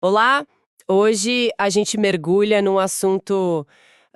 Olá! Hoje a gente mergulha num assunto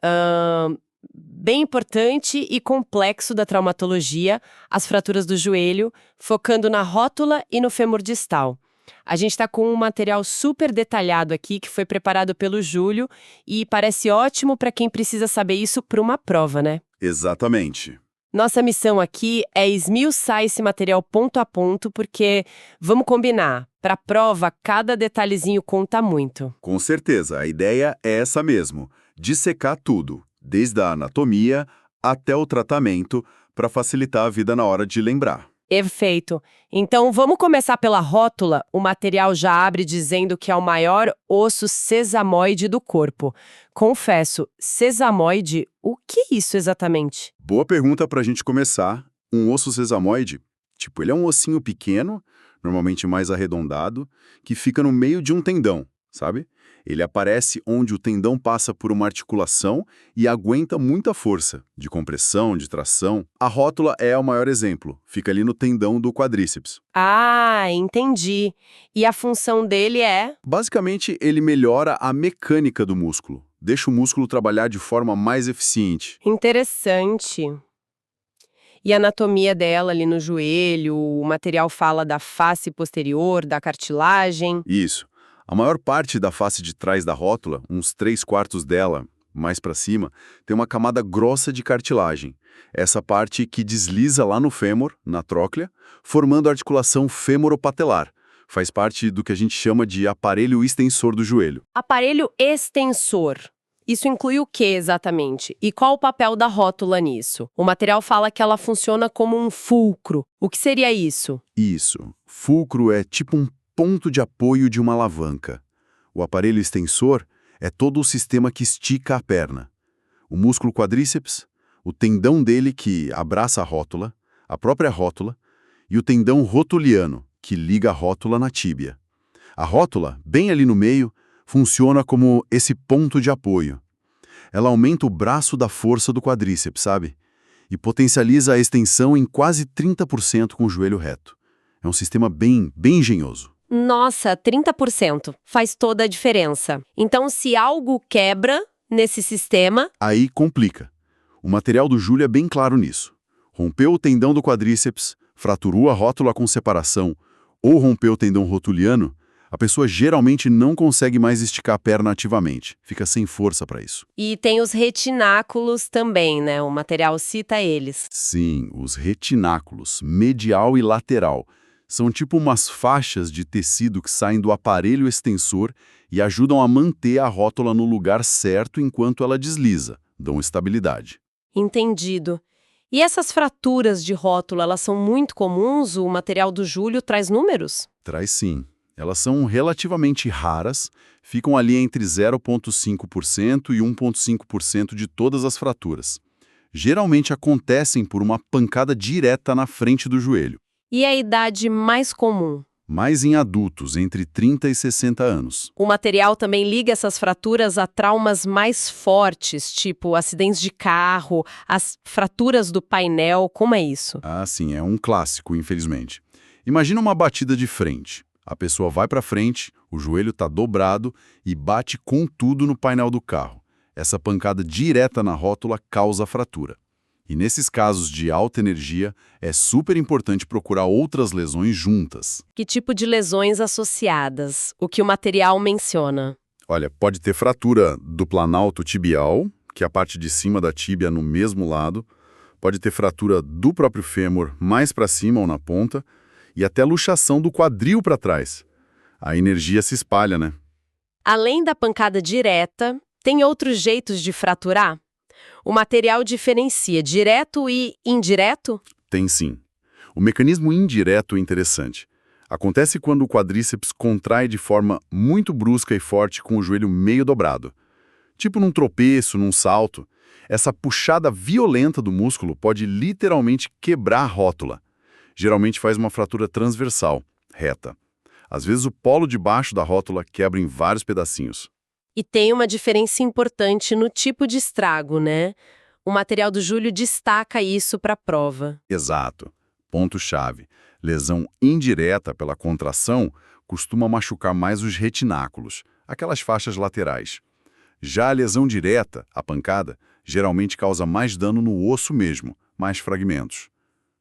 ahn, bem importante e complexo da traumatologia, as fraturas do joelho, focando na rótula e no fêmur distal. A gente está com um material super detalhado aqui que foi preparado pelo Júlio e parece ótimo para quem precisa saber isso para uma prova, né? Exatamente. Nossa missão aqui é esmiuçar esse material ponto a ponto, porque, vamos combinar, para a prova, cada detalhezinho conta muito. Com certeza, a ideia é essa mesmo: dissecar tudo, desde a anatomia até o tratamento, para facilitar a vida na hora de lembrar. Perfeito. Então, vamos começar pela rótula. O material já abre dizendo que é o maior osso sesamoide do corpo. Confesso, sesamoide, o que é isso exatamente? Boa pergunta para a gente começar. Um osso sesamoide, tipo, ele é um ossinho pequeno, normalmente mais arredondado, que fica no meio de um tendão, sabe? Ele aparece onde o tendão passa por uma articulação e aguenta muita força, de compressão, de tração. A rótula é o maior exemplo, fica ali no tendão do quadríceps. Ah, entendi. E a função dele é? Basicamente, ele melhora a mecânica do músculo, deixa o músculo trabalhar de forma mais eficiente. Interessante. E a anatomia dela ali no joelho, o material fala da face posterior, da cartilagem. Isso. A maior parte da face de trás da rótula, uns 3/4 dela, mais para cima, tem uma camada grossa de cartilagem. Essa parte que desliza lá no fêmur, na tróclea, formando a articulação fêmuro-patelar. Faz parte do que a gente chama de aparelho extensor do joelho. Aparelho extensor. Isso inclui o que exatamente? E qual o papel da rótula nisso? O material fala que ela funciona como um fulcro. O que seria isso? Isso. Fulcro é tipo um ponto de apoio de uma alavanca. O aparelho extensor é todo o sistema que estica a perna. O músculo quadríceps, o tendão dele que abraça a própria rótula, e o tendão rotuliano, que liga a rótula na tíbia. A rótula, bem ali no meio, funciona como esse ponto de apoio. Ela aumenta o braço da força do quadríceps, sabe? E potencializa a extensão em quase 30% com o joelho reto. É um sistema bem engenhoso. Nossa, 30%. Faz toda a diferença. Então, se algo quebra nesse sistema, Aí complica. O material do Júlio é bem claro nisso. Rompeu o tendão do quadríceps, fraturou a rótula com separação ou rompeu o tendão rotuliano, a pessoa geralmente não consegue mais esticar a perna ativamente. Fica sem força para isso. e tem os retináculos também, né? O material cita eles. Sim, os retináculos, medial e lateral, são tipo umas faixas de tecido que saem do aparelho extensor e ajudam a manter a rótula no lugar certo enquanto ela desliza, dão estabilidade. Entendido. E essas fraturas de rótula, elas são muito comuns? O material do Júlio traz números? Traz sim. Elas são relativamente raras, ficam ali entre 0,5% e 1,5% de todas as fraturas. Geralmente acontecem por uma pancada direta na frente do joelho, E a idade mais comum? mais em adultos, entre 30 e 60 anos. O material também liga essas fraturas a traumas mais fortes, tipo acidentes de carro, as fraturas do painel, como é isso? Ah, sim, é um clássico, infelizmente. Imagina uma batida de frente. A pessoa vai para frente, o joelho está dobrado e bate com tudo no painel do carro. Essa pancada direta na rótula causa fratura. E nesses casos de alta energia, é super importante procurar outras lesões juntas. Que tipo de lesões associadas? O que o material menciona? Olha, pode ter fratura do planalto tibial, que é a parte de cima da tíbia no mesmo lado, pode ter fratura do próprio fêmur mais para cima ou na ponta, e até luxação do quadril para trás. A energia se espalha, né? Além da pancada direta, tem outros jeitos de fraturar? O material diferencia direto e indireto? Tem sim. O mecanismo indireto é interessante. Acontece quando o quadríceps contrai de forma muito brusca e forte com o joelho meio dobrado. Tipo num tropeço, num salto. Essa puxada violenta do músculo pode literalmente quebrar a rótula. Geralmente faz uma fratura transversal, reta. Às vezes o polo de baixo da rótula quebra em vários pedacinhos. E tem uma diferença importante no tipo de estrago, né? O material do Júlio destaca isso para a prova. Exato. Ponto-chave. Lesão indireta pela contração costuma machucar mais os retináculos, aquelas faixas laterais. Já a lesão direta, a pancada, geralmente causa mais dano no osso mesmo, mais fragmentos.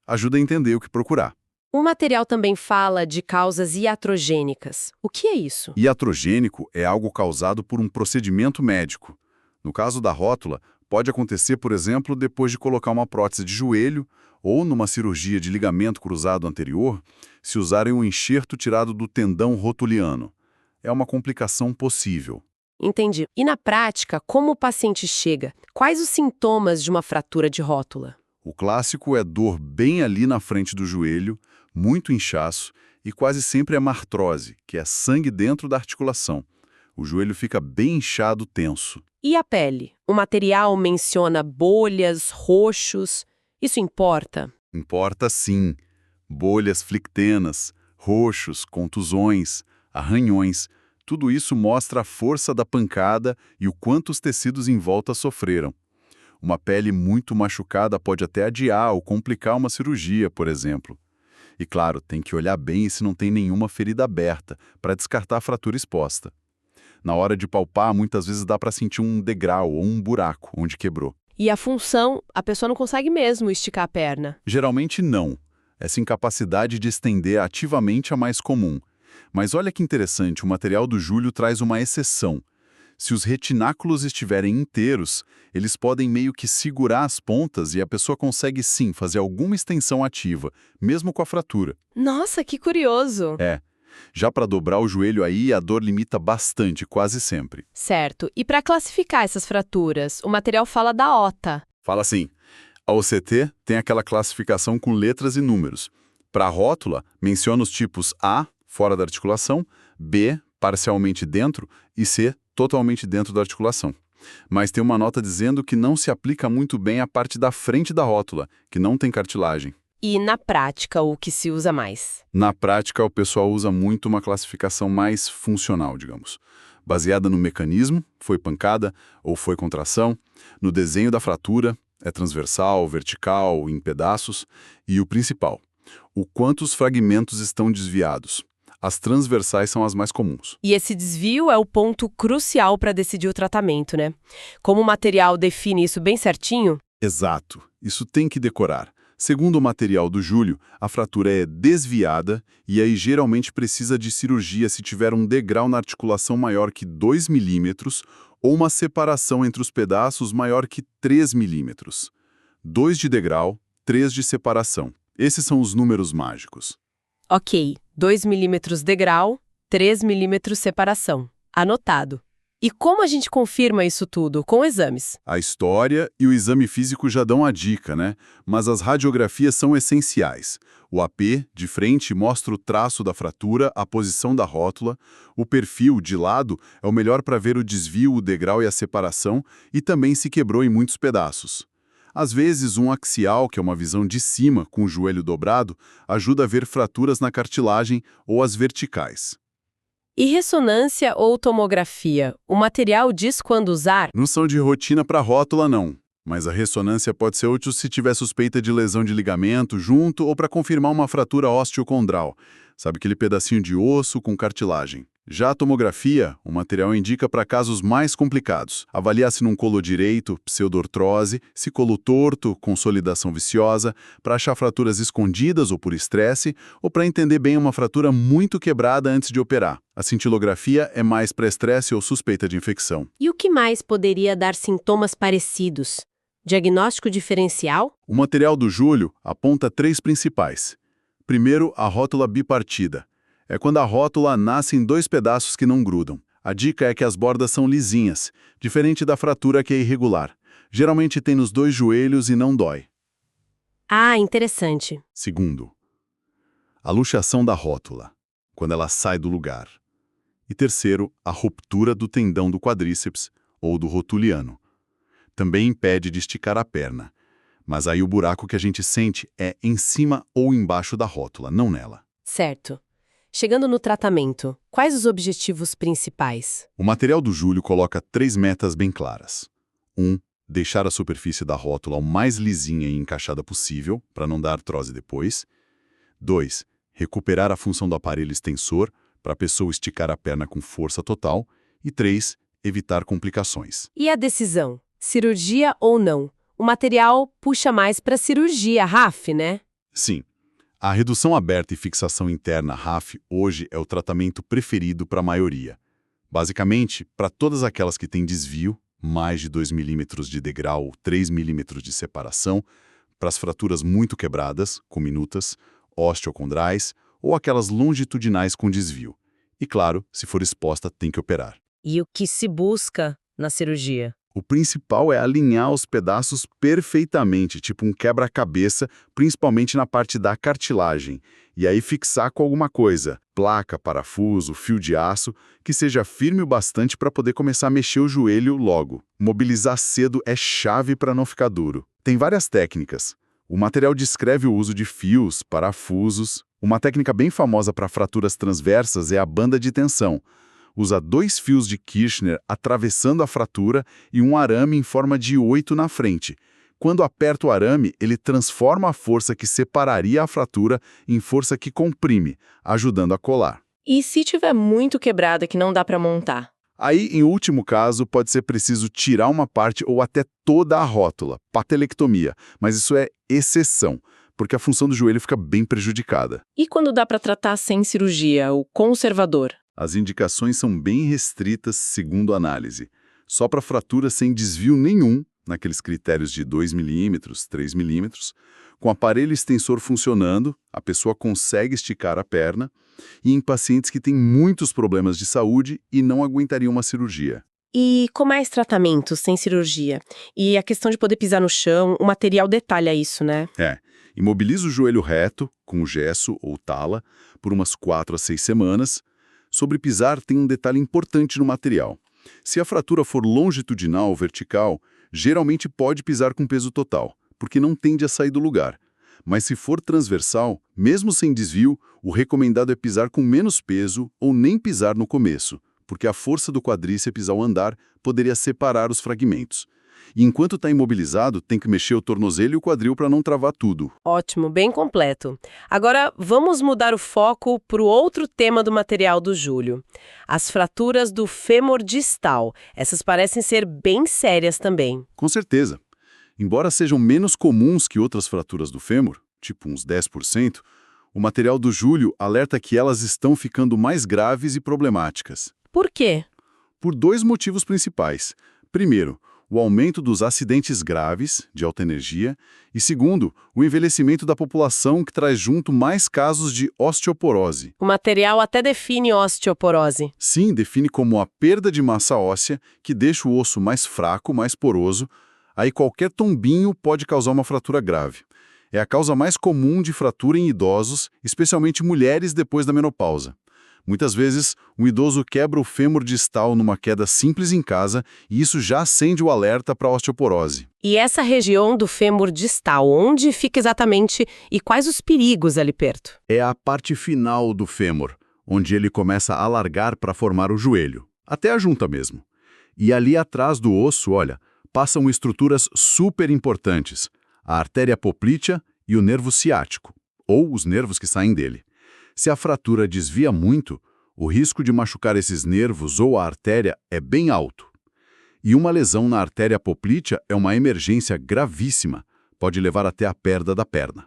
Ajuda a entender o que procurar. O material também fala de causas iatrogênicas. O que é isso? Iatrogênico é algo causado por um procedimento médico. No caso da rótula, pode acontecer, por exemplo, depois de colocar uma prótese de joelho ou numa cirurgia de ligamento cruzado anterior, se usarem um enxerto tirado do tendão rotuliano. É uma complicação possível. Entendi. E na prática, como o paciente chega? Quais os sintomas de uma fratura de rótula? O clássico é dor bem ali na frente do joelho, muito inchaço e quase sempre é artrose, que é sangue dentro da articulação. O joelho fica bem inchado, tenso. E a pele? O material menciona bolhas, roxos. Isso importa? Importa sim. Bolhas flictenas, roxos, contusões, arranhões. Tudo isso mostra a força da pancada e o quanto os tecidos em volta sofreram. Uma pele muito machucada pode até adiar ou complicar uma cirurgia, por exemplo. E claro, tem que olhar bem se não tem nenhuma ferida aberta, para descartar a fratura exposta. Na hora de palpar, muitas vezes dá para sentir um degrau ou um buraco onde quebrou. E a função, a pessoa não consegue mesmo esticar a perna. Geralmente não. Essa incapacidade de estender ativamente é a mais comum. Mas olha que interessante, o material do Júlio traz uma exceção. Se os retináculos estiverem inteiros, eles podem meio que segurar as pontas e a pessoa consegue sim fazer alguma extensão ativa, mesmo com a fratura. Nossa, que curioso! Já para dobrar o joelho aí, a dor limita bastante, quase sempre. Certo. E para classificar essas fraturas, o material fala da OTA. Fala assim, a OCT tem aquela classificação com letras e números. Para a rótula, menciona os tipos A, fora da articulação, B, parcialmente dentro, e C, totalmente dentro da articulação. Mas tem uma nota dizendo que não se aplica muito bem à parte da frente da rótula, que não tem cartilagem. E na prática, o que se usa mais? Na prática, o pessoal usa muito uma classificação mais funcional, digamos. Baseada no mecanismo, foi pancada ou foi contração, no desenho da fratura, é transversal, vertical, em pedaços, e o principal, o quanto os fragmentos estão desviados. As transversais são as mais comuns. E esse desvio é o ponto crucial para decidir o tratamento, né? Como o material define isso bem certinho? Exato. Isso tem que decorar. Segundo o material do Júlio, a fratura é desviada e aí geralmente precisa de cirurgia se tiver um degrau na articulação maior que 2 milímetros ou uma separação entre os pedaços maior que 3 milímetros. 2 de degrau, 3 de separação. Esses são os números mágicos. Ok, 2 milímetros degrau, 3 milímetros separação. Anotado. E como a gente confirma isso tudo? Com exames. A história e o exame físico já dão a dica, né? Mas as radiografias são essenciais. O AP, de frente, mostra o traço da fratura, a posição da rótula. O perfil, de lado, é o melhor para ver o desvio, o degrau e a separação, e também se quebrou em muitos pedaços. Às vezes, um axial, que é uma visão de cima, com o joelho dobrado, ajuda a ver fraturas na cartilagem ou as verticais. E ressonância ou tomografia? O material diz quando usar? Não são de rotina para rótula, não. Mas a ressonância pode ser útil se tiver suspeita de lesão de ligamento junto ou para confirmar uma fratura osteocondral. Sabe aquele pedacinho de osso com cartilagem. Já a tomografia, o material indica para casos mais complicados. Avaliar se num colo direito, pseudortrose, se colo torto, consolidação viciosa, para achar fraturas escondidas ou por estresse, ou para entender bem uma fratura muito quebrada antes de operar. A cintilografia é mais para estresse ou suspeita de infecção. E o que mais poderia dar sintomas parecidos? Diagnóstico diferencial? O material do Júlio aponta 3 principais. Primeiro, a rótula bipartida. É quando a rótula nasce em 2 pedaços que não grudam. A dica é que as bordas são lisinhas, diferente da fratura que é irregular. Geralmente tem nos 2 joelhos e não dói. Ah, interessante. Segundo, a luxação da rótula, quando ela sai do lugar. E terceiro, a ruptura do tendão do quadríceps ou do rotuliano. Também impede de esticar a perna, mas aí o buraco que a gente sente é em cima ou embaixo da rótula, não nela. Certo. Chegando no tratamento, quais os objetivos principais? O material do Júlio coloca 3 metas bem claras. 1. Deixar a superfície da rótula o mais lisinha e encaixada possível, para não dar artrose depois. 2. Recuperar a função do aparelho extensor para a pessoa esticar a perna com força total. E 3. Evitar complicações. E a decisão? Cirurgia ou não? O material puxa mais para cirurgia, RAF, né? Sim. A redução aberta e fixação interna RAF hoje é o tratamento preferido para a maioria. Basicamente, para todas aquelas que têm desvio, mais de 2 milímetros de degrau ou 3 milímetros de separação, para as fraturas muito quebradas, cominutas, osteocondrais ou aquelas longitudinais com desvio. E claro, se for exposta, tem que operar. E o que se busca na cirurgia? O principal é alinhar os pedaços perfeitamente, tipo um quebra-cabeça, principalmente na parte da cartilagem. E aí fixar com alguma coisa, placa, parafuso, fio de aço, que seja firme o bastante para poder começar a mexer o joelho logo. Mobilizar cedo é chave para não ficar duro. Tem várias técnicas. O material descreve o uso de fios, parafusos. Uma técnica bem famosa para fraturas transversas é a banda de tensão. Usa 2 fios de Kirchner atravessando a fratura e um arame em forma de 8 na frente. Quando aperta o arame, ele transforma a força que separaria a fratura em força que comprime, ajudando a colar. E se tiver muito quebrada que não dá para montar? Aí, em último caso, pode ser preciso tirar uma parte ou até toda a rótula, patelectomia, mas isso é exceção, porque a função do joelho fica bem prejudicada. E quando dá para tratar sem cirurgia, o conservador? As indicações são bem restritas segundo a análise. Só para fraturas sem desvio nenhum, naqueles critérios de 2 milímetros, 3 milímetros, com o aparelho extensor funcionando, a pessoa consegue esticar a perna, e em pacientes que têm muitos problemas de saúde e não aguentariam uma cirurgia. E com mais tratamento sem cirurgia? E a questão de poder pisar no chão, o material detalha isso, né? Imobiliza o joelho reto, com gesso ou tala, por umas 4 a 6 semanas. Sobre pisar, tem um detalhe importante no material. Se a fratura for longitudinal ou vertical, geralmente pode pisar com peso total, porque não tende a sair do lugar. Mas se for transversal, mesmo sem desvio, o recomendado é pisar com menos peso ou nem pisar no começo, porque a força do quadríceps ao andar poderia separar os fragmentos. E enquanto está imobilizado, tem que mexer o tornozelo e o quadril para não travar tudo. Ótimo, bem completo. Agora, vamos mudar o foco para o outro tema do material do Júlio. As fraturas do fêmur distal. Essas parecem ser bem sérias também. Com certeza. Embora sejam menos comuns que outras fraturas do fêmur, tipo uns 10%, o material do Júlio alerta que elas estão ficando mais graves e problemáticas. Por quê? Por 2 motivos principais. Primeiro, o aumento dos acidentes graves, de alta energia, e segundo, o envelhecimento da população que traz junto mais casos de osteoporose. O material até define osteoporose. Sim, define como a perda de massa óssea que deixa o osso mais fraco, mais poroso, aí qualquer tombinho pode causar uma fratura grave. É a causa mais comum de fratura em idosos, especialmente mulheres depois da menopausa. Muitas vezes, um idoso quebra o fêmur distal numa queda simples em casa e isso já acende o alerta para a osteoporose. E essa região do fêmur distal, onde fica exatamente e quais os perigos ali perto? É a parte final do fêmur, onde ele começa a alargar para formar o joelho, até a junta mesmo. E ali atrás do osso, olha, passam estruturas super importantes, a artéria poplítea e o nervo ciático, ou os nervos que saem dele. Se a fratura desvia muito, o risco de machucar esses nervos ou a artéria é bem alto. E uma lesão na artéria poplítea é uma emergência gravíssima, pode levar até a perda da perna.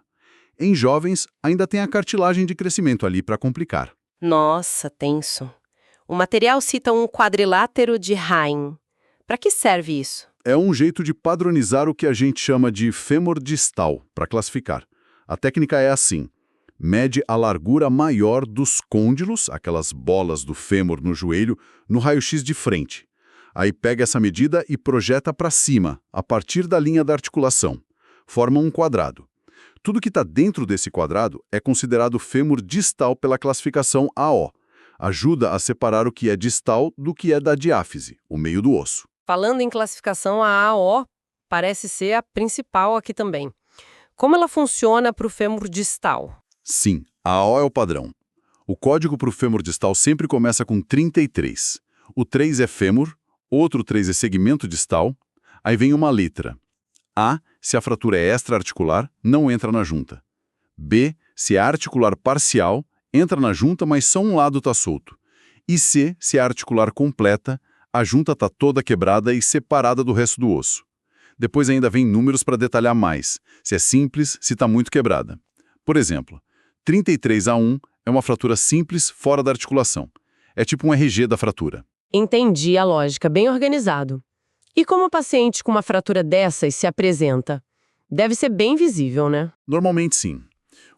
Em jovens, ainda tem a cartilagem de crescimento ali para complicar. Nossa, tenso. O material cita um quadrilátero de Haim. Para que serve isso? É um jeito de padronizar o que a gente chama de fêmur distal, para classificar. A técnica é assim: mede a largura maior dos côndilos, aquelas bolas do fêmur no joelho, no raio-x de frente. Aí pega essa medida e projeta para cima, a partir da linha da articulação. Forma um quadrado. Tudo que está dentro desse quadrado é considerado fêmur distal pela classificação AO. Ajuda a separar o que é distal do que é da diáfise, o meio do osso. Falando em classificação, a AO parece ser a principal aqui também. Como ela funciona para o fêmur distal? Sim, a AO é o padrão. O código para o fêmur distal sempre começa com 33. O 3 é fêmur, outro 3 é segmento distal, aí vem uma letra. A, se a fratura é extra-articular, não entra na junta. B, se é articular parcial, entra na junta, mas só um lado está solto. E C, se é articular completa, a junta está toda quebrada e separada do resto do osso. Depois ainda vem números para detalhar mais, se é simples, se está muito quebrada. Por exemplo, 33A1 é uma fratura simples fora da articulação. É tipo um RG da fratura. Entendi a lógica, bem organizado. E como o paciente com uma fratura dessas se apresenta? Deve ser bem visível, né? Normalmente sim.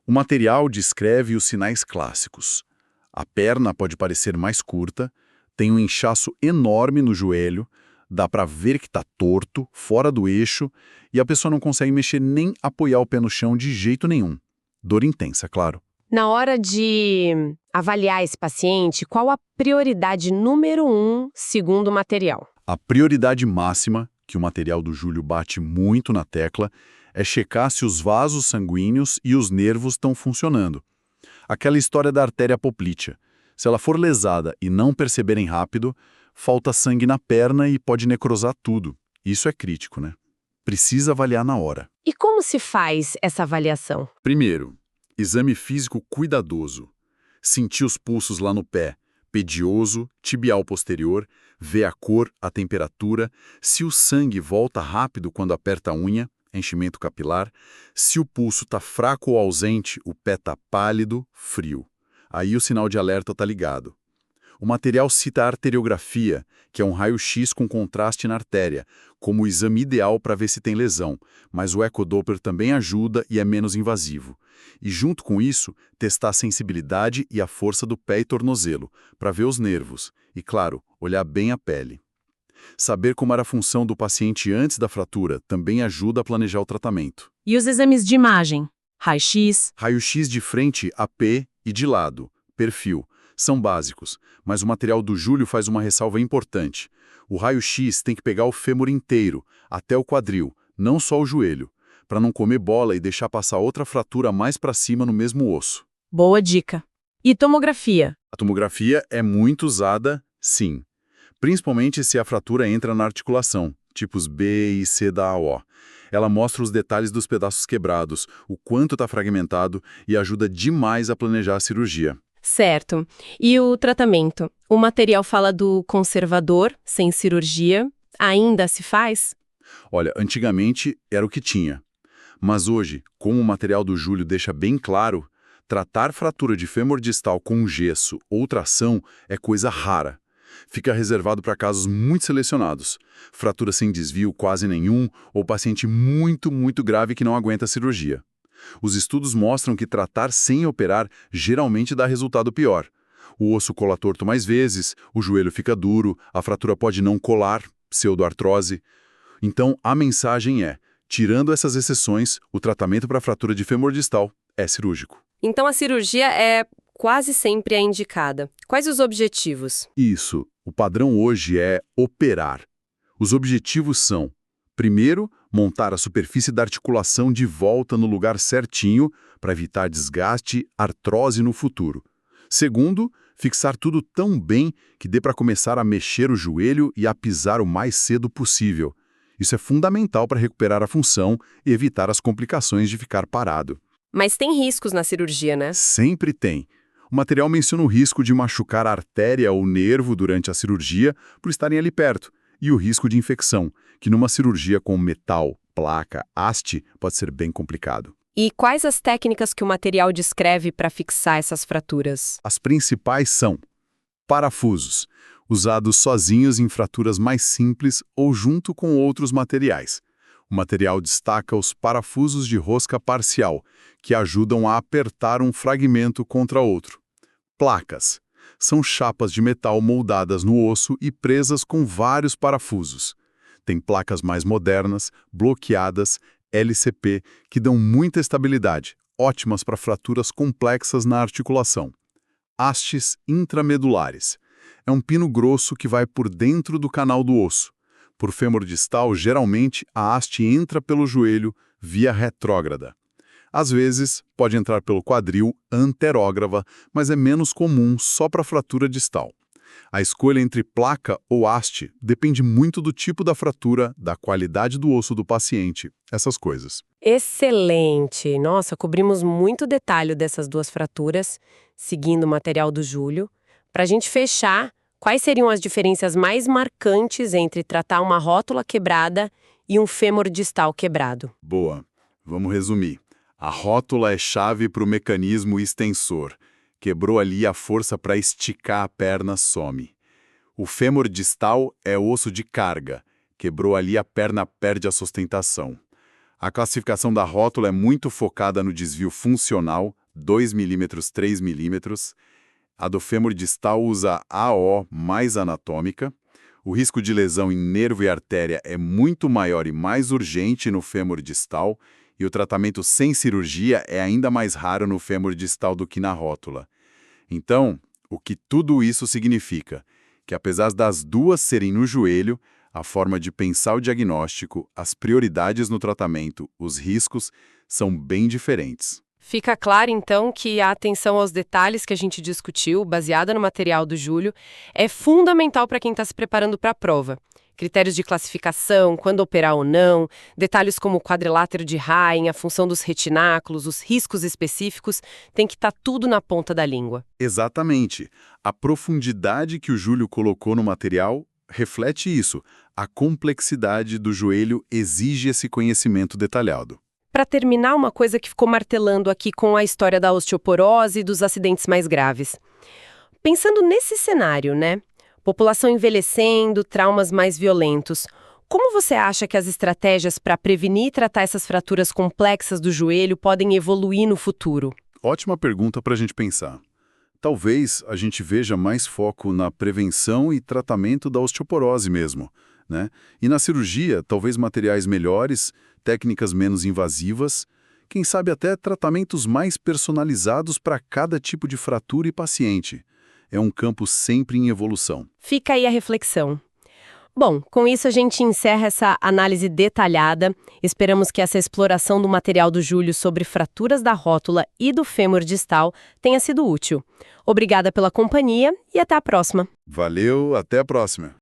O material descreve os sinais clássicos. A perna pode parecer mais curta, tem um inchaço enorme no joelho, dá para ver que está torto, fora do eixo, e a pessoa não consegue mexer nem apoiar o pé no chão de jeito nenhum. Dor intensa, claro. Na hora de avaliar esse paciente, qual a prioridade número 1 segundo o material? A prioridade máxima, que o material do Júlio bate muito na tecla, é checar se os vasos sanguíneos e os nervos estão funcionando. Aquela história da artéria poplítea. Se ela for lesada e não perceberem rápido, falta sangue na perna e pode necrosar tudo. Isso é crítico, né? Precisa avaliar na hora. E como se faz essa avaliação? Primeiro, exame físico cuidadoso. Sentir os pulsos lá no pé, pedioso, tibial posterior, ver a cor, a temperatura, se o sangue volta rápido quando aperta a unha, enchimento capilar, se o pulso está fraco ou ausente, o pé está pálido, frio. Aí o sinal de alerta está ligado. O material cita a arteriografia, que é um raio-x com contraste na artéria, como o exame ideal para ver se tem lesão, mas o ecodoppler também ajuda e é menos invasivo. E junto com isso, testar a sensibilidade e a força do pé e tornozelo, para ver os nervos. E claro, olhar bem a pele. Saber como era a função do paciente antes da fratura também ajuda a planejar o tratamento. E os exames de imagem? Raio-X? Raio-X de frente, AP, e de lado, perfil, são básicos, mas o material do Júlio faz uma ressalva importante. O raio-X tem que pegar o fêmur inteiro, até o quadril, não só o joelho, para não comer bola e deixar passar outra fratura mais para cima no mesmo osso. Boa dica. E tomografia? A tomografia é muito usada, sim. Principalmente se a fratura entra na articulação, tipos B e C da AO. Ela mostra os detalhes dos pedaços quebrados, o quanto está fragmentado e ajuda demais a planejar a cirurgia. Certo. E o tratamento? O material fala do conservador, sem cirurgia. Ainda se faz? Olha, antigamente era o que tinha. Mas hoje, como o material do Júlio deixa bem claro, tratar fratura de fêmur distal com gesso ou tração é coisa rara. Fica reservado para casos muito selecionados. Fratura sem desvio quase nenhum ou paciente muito grave que não aguenta a cirurgia. Os estudos mostram que tratar sem operar geralmente dá resultado pior. O osso cola torto mais vezes, o joelho fica duro, a fratura pode não colar, pseudoartrose. Então, a mensagem é, tirando essas exceções, o tratamento para fratura de fêmur distal é cirúrgico. Então a cirurgia é quase sempre a indicada. Quais os objetivos? Isso. O padrão hoje é operar. Os objetivos são, primeiro, montar a superfície da articulação de volta no lugar certinho para evitar desgaste, artrose no futuro. Segundo, fixar tudo tão bem que dê para começar a mexer o joelho e a pisar o mais cedo possível. Isso é fundamental para recuperar a função e evitar as complicações de ficar parado. Mas tem riscos na cirurgia, né? Sempre tem. O material menciona o risco de machucar a artéria ou nervo durante a cirurgia por estarem ali perto, e o risco de infecção, que numa cirurgia com metal, placa, haste, pode ser bem complicado. E quais as técnicas que o material descreve para fixar essas fraturas? As principais são parafusos, usados sozinhos em fraturas mais simples ou junto com outros materiais. O material destaca os parafusos de rosca parcial, que ajudam a apertar um fragmento contra outro. Placas. São chapas de metal moldadas no osso e presas com vários parafusos. Tem placas mais modernas, bloqueadas, LCP, que dão muita estabilidade, ótimas para fraturas complexas na articulação. Hastes intramedulares. É um pino grosso que vai por dentro do canal do osso. Por fêmur distal, geralmente, a haste entra pelo joelho via retrógrada. Às vezes, pode entrar pelo quadril anterógrava, mas é menos comum só para fratura distal. A escolha entre placa ou haste depende muito do tipo da fratura, da qualidade do osso do paciente, essas coisas. Excelente! Nossa, cobrimos muito detalhe dessas duas fraturas, seguindo o material do Júlio. Para a gente fechar, quais seriam as diferenças mais marcantes entre tratar uma rótula quebrada e um fêmur distal quebrado? Boa. Vamos resumir. A rótula é chave para o mecanismo extensor. Quebrou ali, a força para esticar a perna some. O fêmur distal é osso de carga. Quebrou ali, a perna perde a sustentação. A classificação da rótula é muito focada no desvio funcional, 2 mm, 3 mm. A do fêmur distal usa AO mais anatômica. O risco de lesão em nervo e artéria é muito maior e mais urgente no fêmur distal, e o tratamento sem cirurgia é ainda mais raro no fêmur distal do que na rótula. Então, o que tudo isso significa? Que apesar das duas serem no joelho, a forma de pensar o diagnóstico, as prioridades no tratamento, os riscos, são bem diferentes. Fica claro, então, que a atenção aos detalhes que a gente discutiu, baseada no material do Júlio, é fundamental para quem está se preparando para a prova. Critérios de classificação, quando operar ou não, detalhes como o quadrilátero de Rain, a função dos retináculos, os riscos específicos, tem que estar tudo na ponta da língua. Exatamente. A profundidade que o Júlio colocou no material reflete isso. A complexidade do joelho exige esse conhecimento detalhado. Para terminar, uma coisa que ficou martelando aqui com a história da osteoporose e dos acidentes mais graves. Pensando nesse cenário, né? População envelhecendo, traumas mais violentos. Como você acha que as estratégias para prevenir e tratar essas fraturas complexas do joelho podem evoluir no futuro? Ótima pergunta para a gente pensar. Talvez a gente veja mais foco na prevenção e tratamento da osteoporose mesmo, né? E na cirurgia, talvez materiais melhores, técnicas menos invasivas, quem sabe até tratamentos mais personalizados para cada tipo de fratura e paciente. É um campo sempre em evolução. Fica aí a reflexão. Bom, com isso a gente encerra essa análise detalhada. Esperamos que essa exploração do material do Júlio sobre fraturas da rótula e do fêmur distal tenha sido útil. Obrigada pela companhia e até a próxima. Valeu, até a próxima.